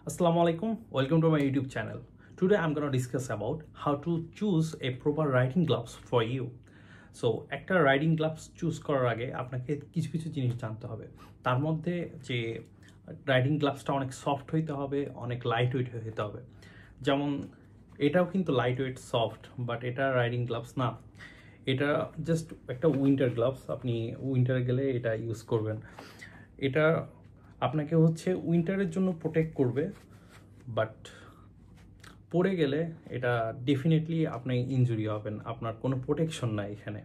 Assalamu alaikum, welcome to my YouTube channel. Today I'm going to discuss about how to choose a proper riding gloves for you. So একটা riding gloves choose করার আগে আপনাকে কিছু কিছু জিনিস জানতে হবে। তার মধ্যে যে রাইডিং গ্লাভসটা অনেক সফট হইতে হবে, অনেক লাইট ওয়েট হইতে হবে। যেমন এটাও কিন্তু লাইট ওয়েট সফট, বাট এটা রাইডিং গ্লাভস না। এটা জাস্ট একটা উইন্টার গ্লাভস, আপনি উইন্টারে গেলে এটা ইউজ করবেন। এটা আপনাকে হচ্ছে উইন্টারের জন্য প্রোটেক্ট করবে, বাট পড়ে গেলে এটা ডেফিনেটলি আপনি ইনজুরি হবেন, আপনার কোনো প্রোটেকশন নাই এখানে।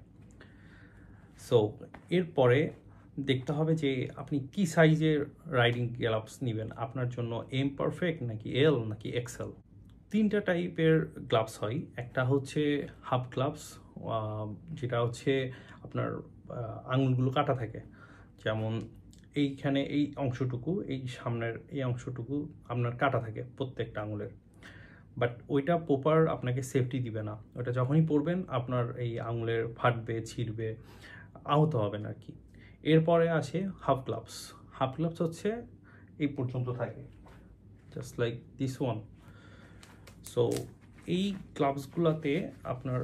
সো এরপরে দেখতে হবে যে আপনি কি সাইজের রাইডিং গ্লাভস নেবেন, আপনার জন্য এম পারফেক্ট নাকি এল নাকি এক্সেল। তিনটা টাইপের গ্লাভস হয়। একটা হচ্ছে হাফ গ্লাভস, যেটা হচ্ছে আপনার আঙুলগুলো কাটা থাকে, যেমন এইখানে এই অংশটুকু, এই সামনের এই অংশটুকু আপনার কাটা থাকে প্রত্যেকটা আঙুলের, বাট ওইটা প্রপার আপনাকে সেফটি দিবে না। ওটা যখনই পরবেন আপনার এই আঙুলের ফাটবে, ছিঁড়বে, আহত হবেন আর কি। এরপরে আসে হাফ গ্লাভস। হাফ গ্লাভস হচ্ছে এই পর্যন্ত থাকে, just like this one. So এই গ্লাভসগুলোতে আপনার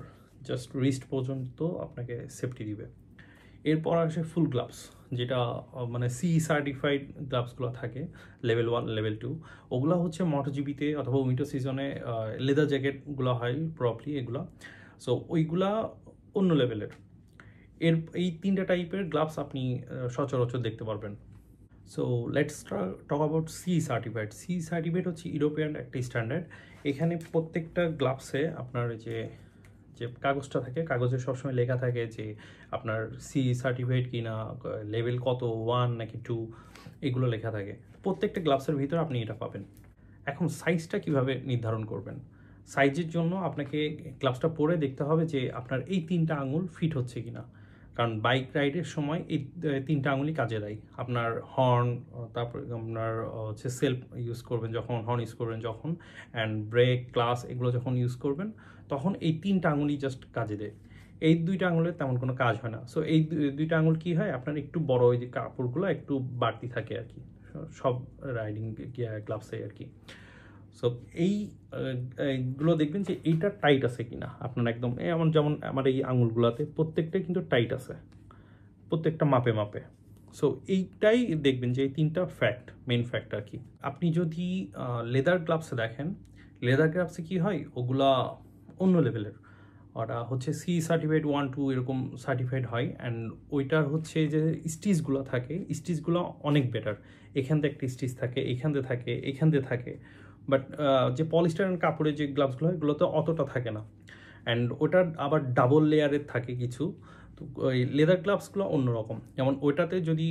জাস্ট রিস্ট পর্যন্ত আপনাকে সেফটি দিবে। এরপর আসে ফুল গ্লাভস, যেটা মানে সি সার্টিফাইড গ্লাভসগুলো থাকে, লেভেল 1 লেভেল 2। ওগুলো হচ্ছে মোটোজিবিতে অথবা উইন্টার সিজনে লেদার জ্যাকেটগুলো হয় প্রপারলি এগুলো। সো ওইগুলা অন্য লেভেলের। এই তিনটা টাইপের গ্লাভস আপনি সচরাচর দেখতে পারবেন। So let's talk about C certified. C certified হচ্ছে ইউরোপিয়ান একটা স্ট্যান্ডার্ড। এখানে প্রত্যেকটা গ্লাভসে আপনার যে যে কাগজটা থাকে, কাগজে সবসময় লেখা থাকে যে আপনার সি সার্টিফাইড কি না, লেভেল কত, 1 নাকি 2, এগুলো লেখা থাকে প্রত্যেকটা গ্লাভসের ভিতরে। আপনি এটা পাবেন। এখন সাইজটা কিভাবে নির্ধারণ করবেন? সাইজের জন্য আপনাকে গ্লাভসটা পরে দেখতে হবে যে আপনার এই তিনটা আঙুল ফিট হচ্ছে কিনা, কারণ বাইক রাইডের সময় এই তিনটা আঙুলই কাজে দেয়। আপনার হর্ন, তারপর আপনার হচ্ছে সেলফ ইউজ করবেন যখন, হর্ন ইউজ করবেন যখন, অ্যান্ড ব্রেক, ক্লাস, এগুলো যখন ইউজ করবেন তখন এই তিনটা আঙুলই জাস্ট কাজে দেয়। এই দুইটা আঙুলের তেমন কোনো কাজ হয় না। সো এই দুইটা আঙুল কি হয়, আপনার একটু বড়, ওই যে কাপড়গুলো একটু বাড়তি থাকে আর কি, সব রাইডিং গ্লাভসে আর কি। সো এইগুলো দেখবেন যে এইটা টাইট আছে কিনা আপনার, একদম এমন যেমন আমার এই আঙুলগুলোতে প্রত্যেকটাই কিন্তু টাইট আছে, প্রত্যেকটা মাপে মাপে। সো এইটাই দেখবেন যে এই তিনটা ফ্যাক্ট, মেন ফ্যাক্ট আর কি। আপনি যদি লেদার গ্লাভসে দেখেন, লেদার গ্লাভসে কি হয়, ওগুলা অন্য লেভেলের। ওটা হচ্ছে সি সার্টিফাইড 1 2 এরকম সার্টিফাইড হয়, অ্যান্ড ওইটার হচ্ছে যে স্টিচগুলো থাকে, স্টিচগুলো অনেক বেটার। এখান থেকে একটা স্টিচ থাকে, এখান থেকে থাকে, এখান থেকে থাকে, বাট যে পলিস্টার অ্যান্ড কাপড়ের যে গ্লাভসগুলো হয় এগুলোতে অতটা থাকে না, অ্যান্ড ওটার আবার ডাবল লেয়ারের থাকে কিছু। তো ওই লেদার গ্লাভসগুলো অন্যরকম। যেমন ওইটাতে যদি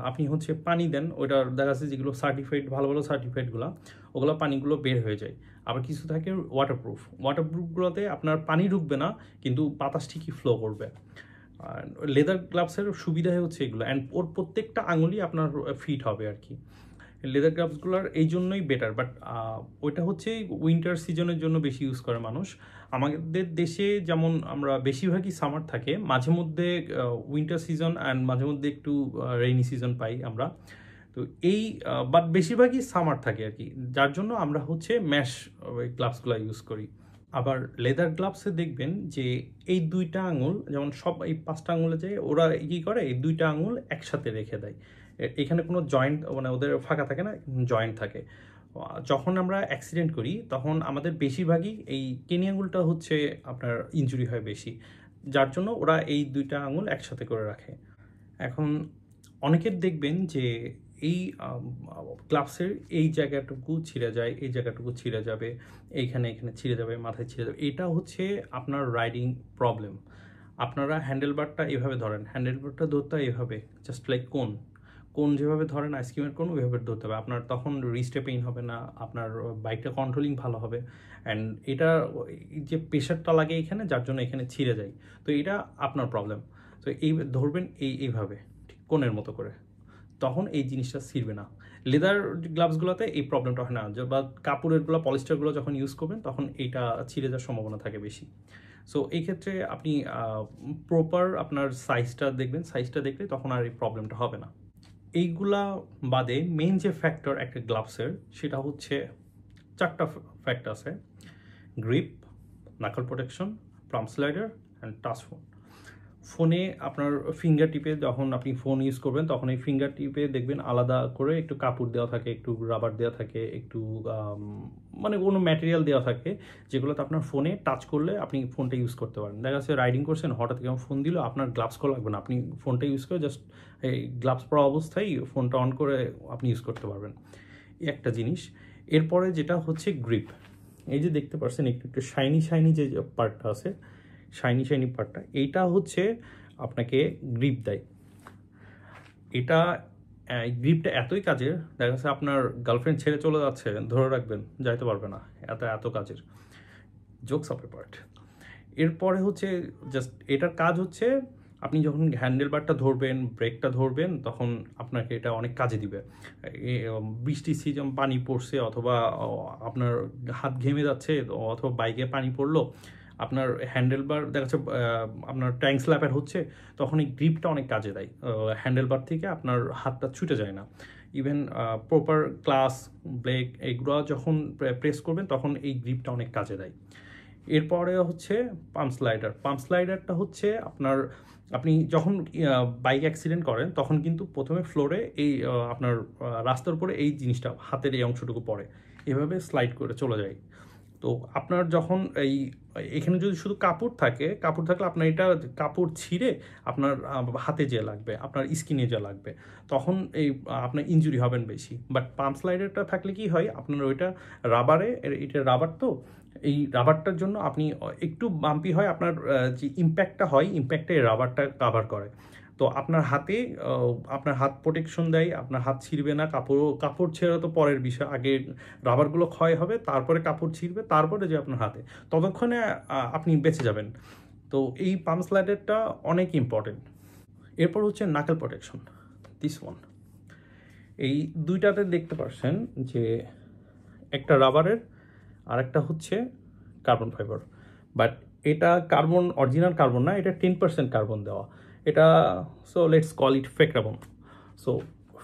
আপনি হচ্ছে পানি দেন, ওইটার দেখা যাচ্ছে যেগুলো সার্টিফাইড, ভালো ভালো সার্টিফাইডগুলো, ওগুলো পানিগুলো বের হয়ে যায়। আবার কিছু থাকে ওয়াটারপ্রুফ, ওয়াটারপ্রুফগুলোতে আপনার পানি ঢুকবে না, কিন্তু বাতাস ঠিকই ফ্লো করবে। আর লেদার গ্লাভসের সুবিধা হচ্ছে এগুলো, অ্যান্ড ওর প্রত্যেকটা আঙুলই আপনার ফিট হবে আর কি। লেদার গ্লাভসগুলোর এই জন্যই বেটার, বাট ওইটা হচ্ছে উইন্টার সিজনের জন্য বেশি ইউজ করে মানুষ। আমাদের দেশে যেমন আমরা বেশিরভাগই সামার থাকে, মাঝে মধ্যে উইন্টার সিজন অ্যান্ড মাঝে মধ্যে একটু রেইনি সিজন পাই আমরা। তো এই বাট বেশিরভাগই সামার থাকে আর কি, যার জন্য আমরা হচ্ছে ম্যাশ গ্লাভসগুলো ইউজ করি। আবার লেদার গ্লাভসে দেখবেন যে এই দুইটা আঙুল, যেমন সব এই 5টা আঙুলে যে ওরা কী করে, এই দুইটা আঙুল একসাথে রেখে দেয়। এখানে কোনো জয়েন্ট, মানে ওদের ফাঁকা থাকে না, জয়েন্ট থাকে। যখন আমরা অ্যাক্সিডেন্ট করি তখন আমাদের বেশিরভাগই এই কেনি আঙুলটা হচ্ছে আপনার ইনজুরি হয় বেশি, যার জন্য ওরা এই দুইটা আঙুল একসাথে করে রাখে। এখন অনেকের দেখবেন যে এই গ্লাভসের এই জায়গাটুকু ছিঁড়ে যায়, এই জায়গাটুকু ছিঁড়ে যাবে, এইখানে এখানে ছিঁড়ে যাবে, মাথায় ছিঁড়ে যাবে। এটা হচ্ছে আপনার রাইডিং প্রবলেম। আপনারা হ্যান্ডেলবারটা এভাবে ধরেন, হ্যান্ডেলবারটা ধরতে এভাবে, জাস্ট লাইক কোন কোন যেভাবে ধরেন আইসক্রিমের কোন, ওইভাবে ধরতে হবে। আপনার তখন রিস্টে পেইন হবে না, আপনার বাইকটা কন্ট্রোলিং ভালো হবে, অ্যান্ড এটা যে প্রেশারটা লাগে এখানে, যার জন্য এখানে ছিঁড়ে যায়। তো এটা আপনার প্রবলেম। তো এই ধরবেন এইভাবে, ঠিক কোণের মতো করে, তখন এই জিনিসটা ছিঁড়বে না। লেদার গ্লাভসগুলোতে এই প্রবলেমটা হয় না, বা কাপড়েরগুলো, পলিস্টারগুলো যখন ইউজ করবেন তখন এইটা ছিঁড়ে যাওয়ার সম্ভাবনা থাকে বেশি। সো এই ক্ষেত্রে আপনি প্রপার আপনার সাইজটা দেখবেন, সাইজটা দেখলে তখন আর এই প্রবলেমটা হবে না। এইগুলা বাদে মেইন যে ফ্যাক্টর একটা গ্লাভসের সেটা হচ্ছে 4টা ফ্যাক্টর আছে: grip, knuckle protection, palm slider and touch phone. ফোনে আপনার ফিঙ্গার টিপে যখন আপনি ফোন ইউজ করবেন তখন এই ফিঙ্গার টিপে দেখবেন আলাদা করে একটু কাপড় দেওয়া থাকে, একটু রাবার দেওয়া থাকে, একটু মানে কোনো ম্যাটেরিয়াল দেওয়া থাকে যেগুলোতে আপনার ফোনে টাচ করলে আপনি ফোনটা ইউজ করতে পারেন। দেখা যাচ্ছে রাইডিং করছেন, হঠাৎ কেমন ফোন দিল, আপনার গ্লাভস করা লাগবে না, আপনি ফোনটা ইউজ করে জাস্ট এই গ্লাভস পরা অবস্থায় ফোনটা অন করে আপনি ইউজ করতে পারবেন। এই একটা জিনিস। এরপরে যেটা হচ্ছে গ্রিপ। এই যে দেখতে পাচ্ছেন একটু একটু শাইনি যে পার্টটা আছে, শাইনি পার্টটা, এইটা হচ্ছে আপনাকে গ্রিপ দেয়। এটা গ্রিপটা এতই কাজের, দেখা যাচ্ছে আপনার গার্লফ্রেন্ড ছেড়ে চলে যাচ্ছে, ধরে রাখবেন, যাইতে পারবে না, এত কাজের। Jokes of A part. এরপরে হচ্ছে জাস্ট এটার কাজ হচ্ছে আপনি যখন হ্যান্ডেল বারটা ধরবেন, ব্রেকটা ধরবেন, তখন আপনাকে এটা অনেক কাজে দিবে। বৃষ্টির সিজন, পানি পড়ছে, অথবা আপনার হাত ঘেমে যাচ্ছে, অথবা বাইকে পানি পড়লো, আপনার হ্যান্ডেল বার দেখা যাচ্ছে আপনার ট্যাঙ্ক স্ল্যাপার হচ্ছে, তখন এই গ্রিপটা অনেক কাজে দেয়। হ্যান্ডেল বার থেকে আপনার হাতটা ছুটে যায় না। ইভেন প্রপার ক্লাস, ব্রেক এগুলো যখন প্রেস করবেন তখন এই গ্রিপটা অনেক কাজে দেয়। এরপরে হচ্ছে পাম্প স্লাইডার। পাম্প স্লাইডারটা হচ্ছে আপনি যখন বাইক অ্যাক্সিডেন্ট করেন তখন কিন্তু প্রথমে ফ্লোরে এই আপনার রাস্তার উপরে এই জিনিসটা, হাতের এই অংশটুকু পড়ে, এভাবে স্লাইড করে চলে যায়। তো আপনার যখন এখানে যদি শুধু কাপড় থাকলে আপনার এটা কাপড় ছিঁড়ে আপনার হাতে যে লাগবে, আপনার স্কিনে যে লাগবে, তখন আপনার ইনজুরি হবেন বেশি। বাট পাম্প স্লাইডারটা থাকলে কি হয়, আপনার ওইটা রাবারে, এটা রাবার, তো এই রাবারটার জন্য আপনি একটু বাম্পি হয়, আপনার যে ইম্প্যাক্টটা হয়, ইম্প্যাক্টটা এই রাবারটা কাভার করে। তো আপনার হাতে আপনার হাত প্রোটেকশন দেয়, আপনার হাত ছিঁড়বে না। কাপড় ছেঁড়া তো পরের বিষয়, আগে রাবারগুলো ক্ষয় হবে, তারপরে কাপড় ছিঁড়বে, তারপরে যে আপনার হাতে, ততক্ষণে আপনি বেঁচে যাবেন। তো এই পাম্প স্লাইডারটা অনেক ইম্পর্টেন্ট। এরপর হচ্ছে নাকেল প্রোটেকশন, দিস ওয়ান। এই দুইটাতে দেখতে পাচ্ছেন যে একটা রাবারের আর একটা হচ্ছে কার্বন ফাইবার, বাট এটা কার্বন, অরিজিনাল কার্বন না, এটা 10% কার্বন দেওয়া। এটা so let's call it fake carbon. So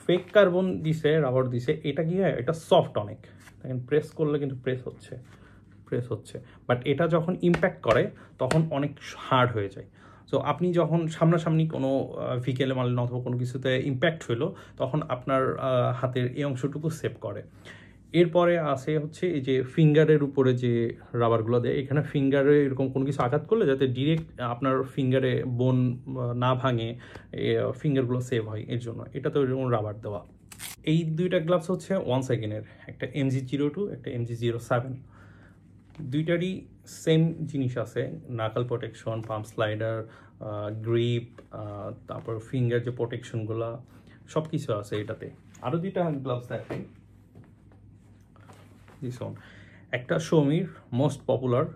fake carbon দিছে, রাবার দিছে, এটা কি হয়, এটা সফট অনেক, দেখেন প্রেস করলে কিন্তু প্রেস হচ্ছে, বাট এটা যখন ইম্প্যাক্ট করে তখন অনেক হার্ড হয়ে যায়। সো আপনি যখন সামনাসামনি কোনো ভিকেলে মারলেন অথবা কোনো কিছুতে ইম্প্যাক্ট হইলো, তখন আপনার হাতের এই অংশটুকু সেভ করে। এরপরে আসে হচ্ছে এই যে ফিঙ্গারের উপরে যে রাবারগুলো দেয়, এখানে ফিঙ্গারে এরকম কোনো কিছু আঘাত করলে যাতে ডিরেক্ট আপনার ফিঙ্গারে বোন না ভাঙে, ফিঙ্গারগুলো সেভ হয়, এর জন্য এটাতে এরকম রাবার দেওয়া। এই দুইটা গ্লাভস হচ্ছে 1 সেকেন্ডের, একটা MG02, একটা MG07। দুইটারই সেম জিনিস আছে, নাকাল প্রোটেকশন, পাম্প স্লাইডার, গ্রিপ, তারপর ফিঙ্গার যে প্রোটেকশনগুলো সব কিছু আছে এটাতে। আরও দুইটা গ্লাভস দেখাই, দিস ওয়ান। একটা শোমির মোস্ট পপুলার,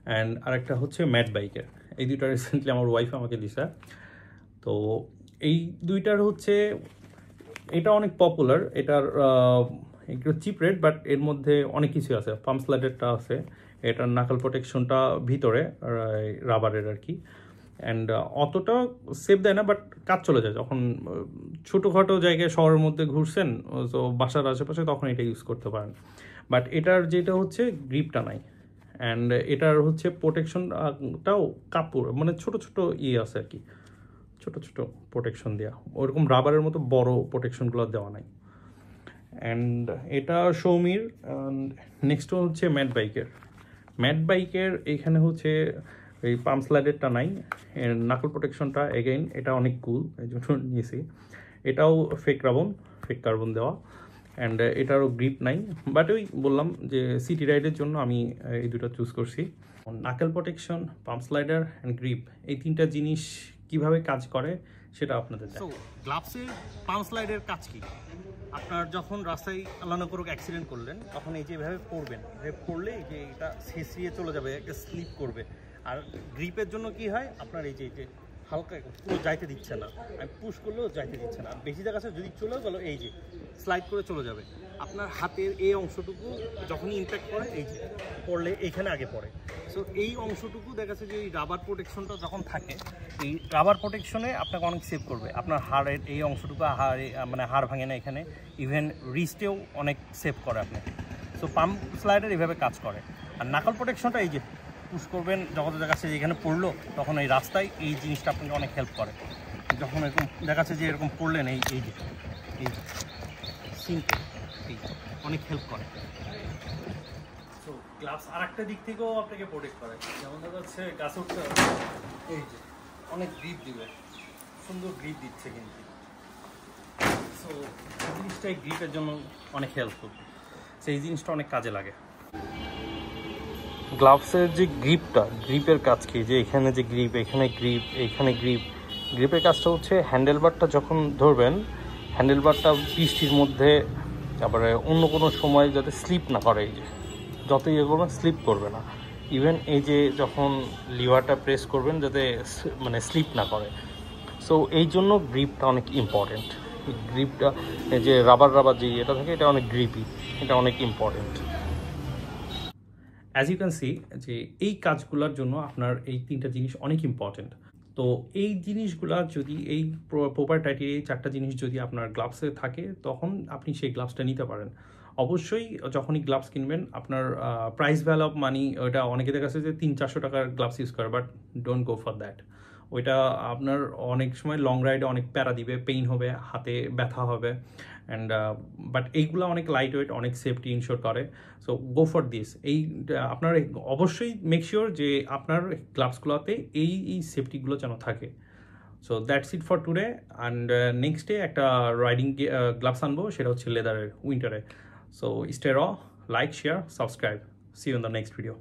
অ্যান্ড আরেকটা হচ্ছে ম্যাট বাইকের। এই দুইটা রিসেন্টলি আমার ওয়াইফ আমাকে দিছে। তো এই দুইটার হচ্ছে, এটা অনেক পপুলার, এটার একটু চিপ রেট, বাট এর মধ্যে অনেক কিছু আছে। পাম্প স্লাইডারটা আছে, এটার নাকাল প্রোটেকশনটা ভিতরে রাবারের আর কি, অ্যান্ড অতটা সেফ দেয় না, বাট কাজ চলে যায়। যখন ছোটোখাটো জায়গায় শহরের মধ্যে ঘুরছেন, তো বাসার আশেপাশে, তখন এটা ইউজ করতে পারেন। বাট এটার যেটা হচ্ছে গ্রিপটা নাই, অ্যান্ড এটার হচ্ছে প্রোটেকশনটাও কাপড়, মানে ছোটো আছে আর কি, ছোটো প্রোটেকশন দেওয়া, ওরকম রাবারের মতো বড় প্রোটেকশনগুলো দেওয়া নাই। অ্যান্ড এটা শৌমির। নেক্সট হচ্ছে ম্যাট বাইকের এইখানে হচ্ছে এই পাম্প স্লাইডারটা নাই, এর নাকল প্রোটেকশনটা এগেইন এটা অনেক কুল, এই জন্য নিয়েছি। এটাও ফেক কার্বন দেওয়া, অ্যান্ড এটারও গ্রিপ নাই, বাট ওই বললাম যে সিটি রাইডের জন্য আমি এই দুটো চুজ করছি। নাকেল প্রোটেকশন, পাম্প স্লাইডার অ্যান্ড গ্রিপ, এই তিনটা জিনিস কিভাবে কাজ করে সেটা আপনাদের। সো গ্লাভসের পাম্প স্লাইডের কাজ কি? আপনার যখন রাস্তায় আল্লাহ না করুক অ্যাক্সিডেন্ট করলেন, তখন এই যে এভাবে পড়বেন, এভাবে পড়লে এই যে এটা ছেঁচড়িয়ে চলে যাবে, একটা স্লিপ করবে। আর গ্রিপের জন্য কি হয়, আপনার এই যে হালকা পুরো যাইতে দিচ্ছে না, আমি পুশ করলেও যাইতে দিচ্ছে না। আর বেশি জায়গা আছে যদি চলেও গেলো এই যে স্লাইড করে চলে যাবে। আপনার হাতের এই অংশটুকু যখনই ইম্প্যাক্ট করে এই যে পড়লে এইখানে আগে পড়ে। সো এই অংশটুকু দেখা যাচ্ছে যে এই রাবার প্রোটেকশনটা যখন থাকে, এই রাবার প্রোটেকশনে আপনাকে অনেক সেভ করবে। আপনার হাড়ের এই অংশটুকু মানে হাড় ভাঙে না এখানে, ইভেন রিস্টেও অনেক সেভ করে আপনি। সো পাম্প স্লাইডার এইভাবে কাজ করে। আর নাকল প্রোটেকশনটা এই যে পুশ করবেন, যখন দেখা যাচ্ছে যে এখানে পড়লো তখন এই রাস্তায় এই জিনিসটা আপনাকে অনেক হেল্প করে। যখন এরকম দেখা যাচ্ছে যে এরকম পড়লেন এই যে সিম্পল এই অনেক হেল্প করে। সো গ্লাভস আর একটা দিক থেকেও আপনাকে প্রোটেক্ট করে, যেমন দেখা যাচ্ছে গাছে উঠতে এই যে অনেক গ্রিপ দিবে, সুন্দর গ্রিপ দিচ্ছে কিন্তু। সো এই জিনিসটা এই গ্রিপের জন্য অনেক হেল্পফুল, সেই জিনিসটা অনেক কাজে লাগে। গ্লাভসের যে গ্রিপের কাজ কি, যে এখানে যে গ্রিপ, এখানে গ্রিপের কাজটা হচ্ছে হ্যান্ডেলবারটা যখন ধরবেন, হ্যান্ডেলবারটা বৃষ্টির মধ্যে তারপরে অন্য কোনো সময় যাতে স্লিপ না করে, এই যে যতই ইয়ে করবেন স্লিপ করবে না। ইভেন এই যে যখন লিভারটা প্রেস করবেন যাতে মানে স্লিপ না করে। সো এই জন্য গ্রিপটা অনেক ইম্পর্টেন্ট। গ্রিপটা এই যে রাবার যে এটা থাকে, এটা অনেক গ্রিপি, এটা অনেক important. As you can see যে এই কাজগুলোর জন্য আপনার এই তিনটা জিনিস অনেক ইম্পর্টেন্ট। তো এই জিনিসগুলা যদি এই প্রপার টাইটের এই চারটা জিনিস যদি আপনার গ্লাভসে থাকে, তখন আপনি সেই গ্লাভসটা নিতে পারেন। অবশ্যই যখনই গ্লাভস কিনবেন আপনার প্রাইস ভ্যালু অফ মানি, ওটা অনেকে দেখা যাচ্ছে যে 300-400 টাকার গ্লাভস ইউজ করে, but don't go for that. ওইটা আপনার অনেক সময় লং রাইডে অনেক প্যারা দিবে, পেইন হবে, হাতে ব্যথা হবে, অ্যান্ড বাট এইগুলো অনেক লাইট ওয়েট, অনেক সেফটি ইনশোর করে। So go for this. এই আপনার অবশ্যই মেক শিওর যে আপনার গ্লাভসগুলোতে এই সেফটিগুলো যেন থাকে। So that's it for today, and next day একটা রাইডিং গ্লাভস আনবো, সেটা হচ্ছে লেদারের উইন্টারে। সো স্টে র, like, share, subscribe. See you in the next video.